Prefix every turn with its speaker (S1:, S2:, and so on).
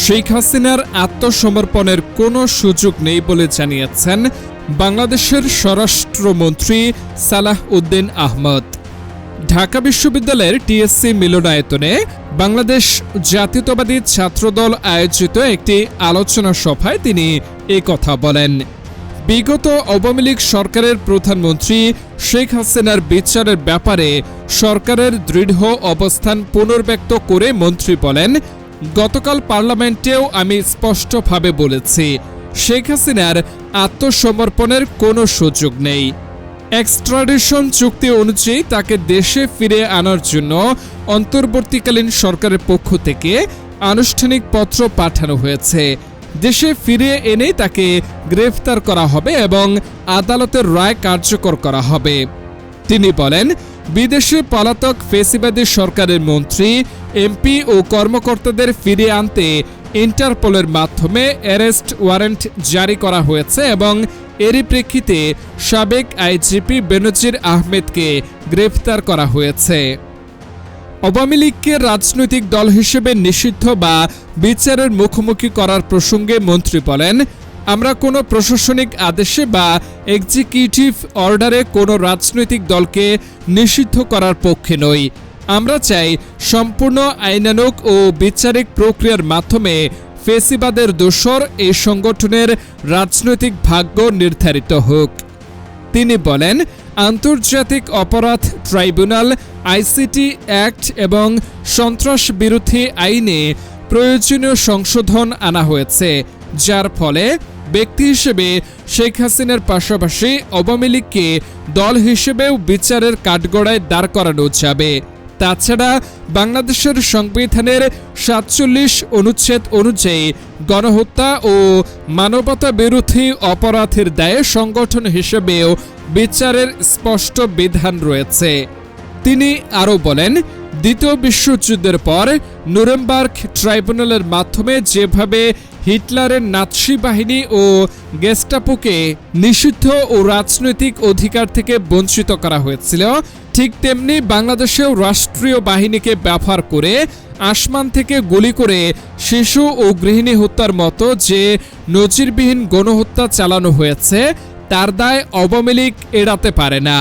S1: শেখ হাসিনার আত্মসমর্পণের কোনো সুযোগ নেই বলে জানিয়েছেন বাংলাদেশের স্বরাষ্ট্রমন্ত্রী সালাহ উদ্দিন আহমদ। ঢাকা বিশ্ববিদ্যালয়ের টিএসসি মিলনায়তনে বাংলাদেশ জাতীয়তাবাদী ছাত্রদল আয়োজিত একটি আলোচনা সভায় তিনি কথা বলেন। বিগত আওয়ামী লীগ সরকারের প্রধানমন্ত্রী শেখ হাসিনার বিচারের ব্যাপারে সরকারের দৃঢ় অবস্থান পুনর্ব্যক্ত করে মন্ত্রী বলেন, গতকাল পার্লামেন্টেও আমি স্পষ্টভাবে বলেছি, শেখ হাসিনার আত্মসমর্পণের কোনো সুযোগ নেই। এক্সট্রাডিশন চুক্তি অনুযায়ী তাকে দেশে ফিরে আনার জন্য অন্তর্বর্তীকালীন সরকারের পক্ষ থেকে আনুষ্ঠানিক পত্র পাঠানো হয়েছে। দেশে ফিরিয়ে এনে তাকে গ্রেফতার করা হবে এবং আদালতের রায় কার্যকর করা হবে। তিনি বলেন, বিদেশে পলাতক ফ্যাসিবাদী সরকারের মন্ত্রী, এমপি ও কর্মকর্তাদের ফিরিয়ে আনতে ইন্টারপোলের মাধ্যমে অ্যারেস্ট ওয়ারেন্ট জারি করা হয়েছে এবং এরই প্রেক্ষিতে সাবেক আইজিপি বেনজির আহমেদকে গ্রেফতার করা হয়েছে। আওয়ামী লীগকে রাজনৈতিক দল হিসেবে নিষিদ্ধ বা বিচারের মুখোমুখি করার প্রসঙ্গে মন্ত্রী বলেন, আমরা কোনো প্রশাসনিক আদেশে বা এক্সিকিউটিভ অর্ডারে কোনো রাজনৈতিক দলকে নিষিদ্ধ করার পক্ষে নই। আমরা চাই সম্পূর্ণ আইনানুগ ও বিচারিক প্রক্রিয়ার মাধ্যমে ফ্যাসিবাদের দোসর এই সংগঠনের রাজনৈতিক ভাগ্য নির্ধারিত হোক। তিনি বলেন, আন্তর্জাতিক অপরাধ ট্রাইব্যুনাল, আইসিটি অ্যাক্ট এবং সন্ত্রাস বিরোধী আইনে প্রয়োজনীয় সংশোধন আনা হয়েছে, যার ফলে ব্যক্তি হিসেবে শেখ হাসিনার পাশাপাশি আওয়ামী লীগকে দল হিসেবেও বিচারের কাঠগড়ায় দাঁড় করানো যাবে। তাছাড়া বাংলাদেশের সংবিধানের ৪৭ অনুচ্ছেদ অনুযায়ী গণহত্যা ও মানবতা বিরোধী অপরাধের দায়ে সংগঠন হিসেবেও বিচারের স্পষ্ট বিধান রয়েছে। তিনি আরও বলেন, দ্বিতীয় বিশ্বযুদ্ধের পর নুরেমবার্গ ট্রাইব্যুনালের মাধ্যমে যেভাবে হিটলারের নাৎসি বাহিনী ও গেস্টাপোকে নিষিদ্ধ ও রাজনৈতিক অধিকার থেকে বঞ্চিত করা হয়েছিল, ঠিক তেমনি বাংলাদেশেও রাষ্ট্রীয় বাহিনীকে ব্যবহার করে আসমান থেকে গুলি করে শিশু ও গৃহিণী হত্যার মতো যে নজিরবিহীন গণহত্যা চালানো হয়েছে, তার দায় আওয়ামী লীগ এড়াতে পারে না।